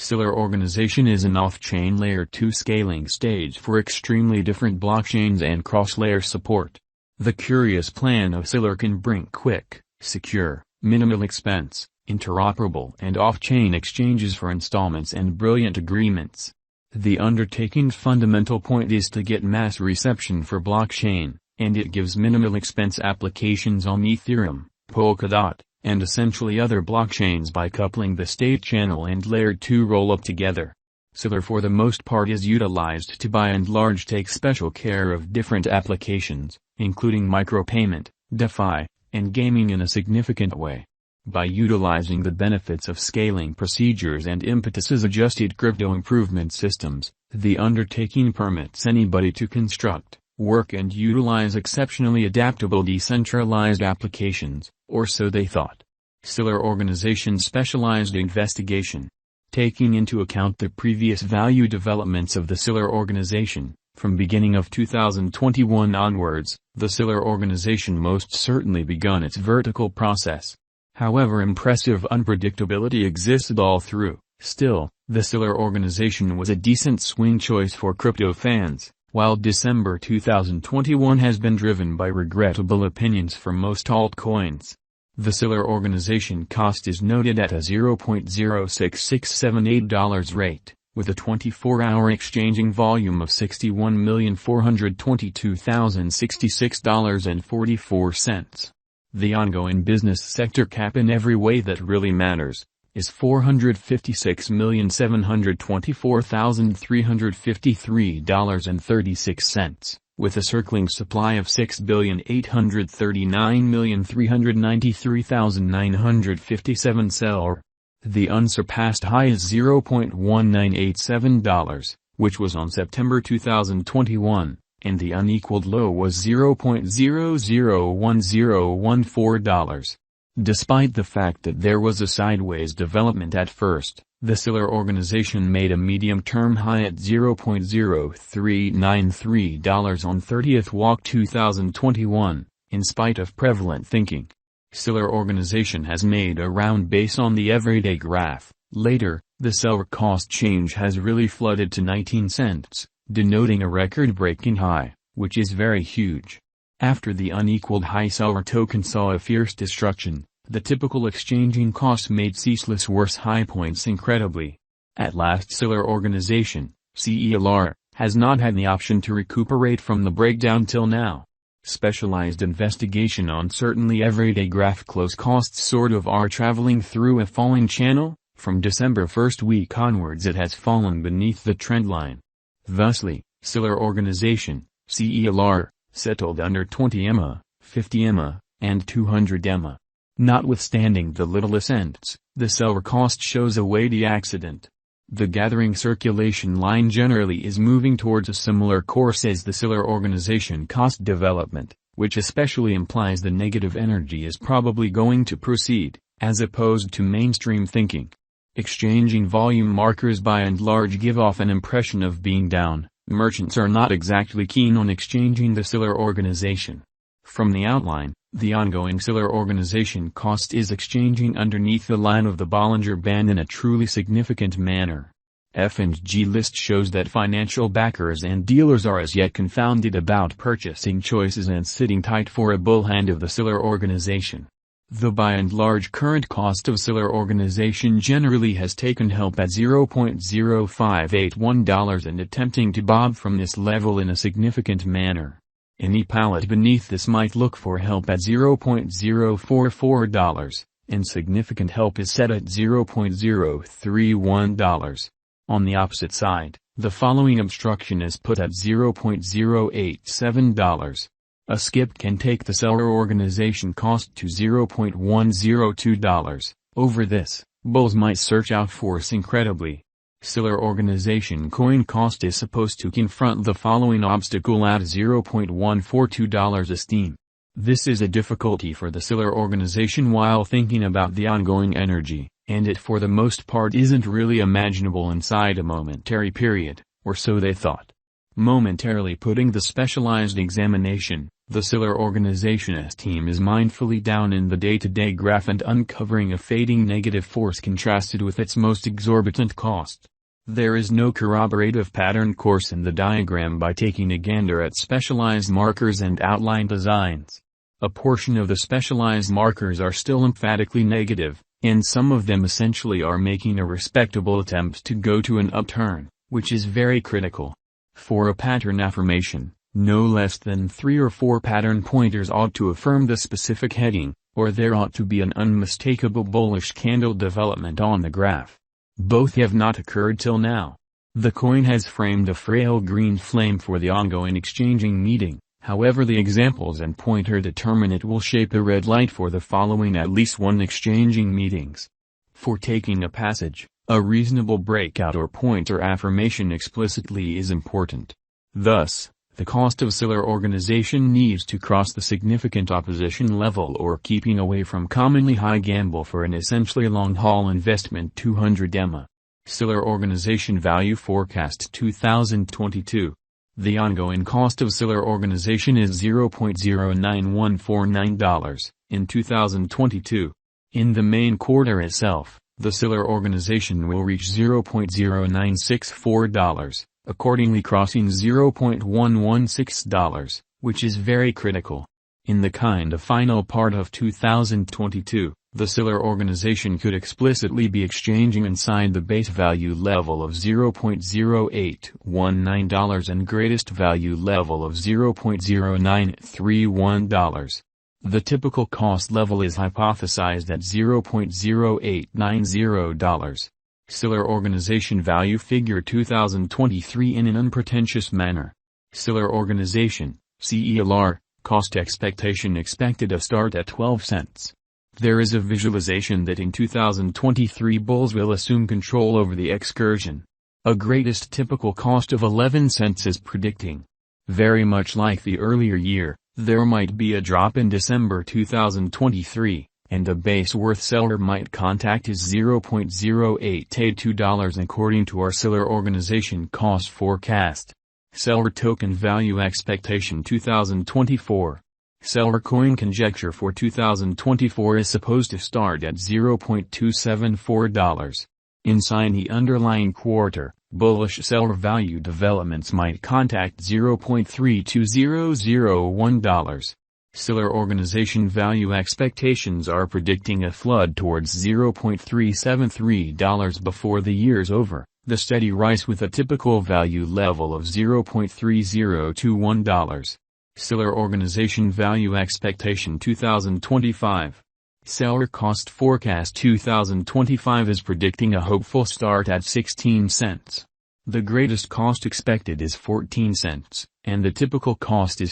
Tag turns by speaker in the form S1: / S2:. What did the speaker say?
S1: Celer organization is an off-chain Layer 2 scaling stage for extremely different blockchains and cross-layer support. The curious plan of Celer can bring quick, secure, minimal expense, interoperable and off-chain exchanges for installments and brilliant agreements. The undertaking's fundamental point is to get mass reception for blockchain, and it gives minimal expense applications on Ethereum, Polkadot, and essentially other blockchains by coupling the state channel and Layer 2 rollup together. Celer for the most part is utilized to by and large take special care of different applications, including micropayment, DeFi, and gaming in a significant way. By utilizing the benefits of scaling procedures and impetuses-adjusted crypto improvement systems, the undertaking permits anybody to construct, work and utilize exceptionally adaptable decentralized applications, or so they thought. Celer organization specialized investigation. Taking into account the previous value developments of the Celer organization, from beginning of 2021 onwards, the Celer organization most certainly begun its vertical process. However, impressive unpredictability existed all through. Still, the Celer organization was a decent swing choice for crypto fans, while December 2021 has been driven by regrettable opinions for most altcoins. The Celer organization cost is noted at a $0.06678 rate, with a 24-hour exchanging volume of $61,422,066.44. The ongoing business sector cap in every way that really matters is $456,724,353.36, with a circling supply of $6,839,393,957 celr. The unsurpassed high is $0.1987, which was on September 2021, and the unequaled low was $0.001014. Despite the fact that there was a sideways development at first, the Celer organization made a medium-term high at $0.0393 on 30th Walk 2021, in spite of prevalent thinking. Celer organization has made a round base on the everyday graph. Later, the celr cost change has really flooded to 19 cents, denoting a record-breaking high, which is very huge. After the unequaled high celr token saw a fierce destruction, the typical exchanging costs made ceaseless worse high points incredibly. At last Celer organization, celr, has not had the option to recuperate from the breakdown till now. Specialized investigation on certainly everyday graph close costs sort of are traveling through a falling channel. From December first week onwards it has fallen beneath the trend line. Thusly, Celer organization, celr, settled under 20 EMA, 50 EMA, and 200 EMA. Notwithstanding the little ascents, the celr cost shows a weighty accident. The gathering circulation line generally is moving towards a similar course as the Celer organization cost development, which especially implies the negative energy is probably going to proceed, as opposed to mainstream thinking. Exchanging volume markers by and large give off an impression of being down. Merchants are not exactly keen on exchanging the Celer organization. From the outline, the ongoing Celer organization cost is exchanging underneath the line of the Bollinger Band in a truly significant manner. F&G list shows that financial backers and dealers are as yet confounded about purchasing choices and sitting tight for a bull hand of the Celer organization. The by and large current cost of Celer organization generally has taken help at $0.0581 and attempting to bob from this level in a significant manner. Any pallet beneath this might look for help at $0.044, and significant help is set at $0.031. On the opposite side, the following obstruction is put at $0.087. A skip can take the celr organization cost to $0.102. Over this, bulls might search out force incredibly. Celer organization coin cost is supposed to confront the following obstacle at $0.142 esteem. This is a difficulty for the Celer organization while thinking about the ongoing energy, and it for the most part isn't really imaginable inside a momentary period, or so they thought. Momentarily putting the specialized examination, The Celer organization's team is mindfully down in the day-to-day graph and uncovering a fading negative force contrasted with its most exorbitant cost. There is no corroborative pattern course in the diagram by taking a gander at specialized markers and outline designs. A portion of the specialized markers are still emphatically negative, and some of them essentially are making a respectable attempt to go to an upturn, which is very critical. For a pattern affirmation, no less than 3 or 4 pattern pointers ought to affirm the specific heading, or there ought to be an unmistakable bullish candle development on the graph. Both have not occurred till now. The coin has framed a frail green flame for the ongoing exchanging meeting, however the examples and pointer determine it will shape a red light for the following at least 1 exchanging meetings. For taking a passage, a reasonable breakout or pointer affirmation explicitly is important. Thus, the cost of Celer organization needs to cross the significant opposition level or keeping away from commonly high gamble for an essentially long-haul investment 200 EMA. Celer organization value forecast 2022. The ongoing cost of Celer organization is $0.09149 in 2022. In the main quarter itself, the Celer organization will reach $0.0964. Accordingly crossing $0.116, which is very critical. In the kind of final part of 2022, the Celer organization could explicitly be exchanging inside the base value level of $0.0819 and greatest value level of $0.0931. The typical cost level is hypothesized at $0.0890. Celer organization value figure 2023 in an unpretentious manner. Celer organization, CELR, cost expectation expected to start at 12 cents. There is a visualization that in 2023 bulls will assume control over the excursion. A greatest typical cost of 11 cents is predicting. Very much like the earlier year, there might be a drop in December 2023. And a base worth celr might contact is $0.0882 according to our Celer organization cost forecast. Celr token value expectation 2024. Celr coin conjecture for 2024 is supposed to start at $0.274. Inside the underlying quarter, bullish celr value developments might contact $0.32001. Celer organization value expectations are predicting a flood towards $0.373 before the year's over, the steady rise with a typical value level of $0.3021. Celer organization value expectation 2025. Celr cost forecast 2025 is predicting a hopeful start at 16 cents. The greatest cost expected is 14 cents, and the typical cost is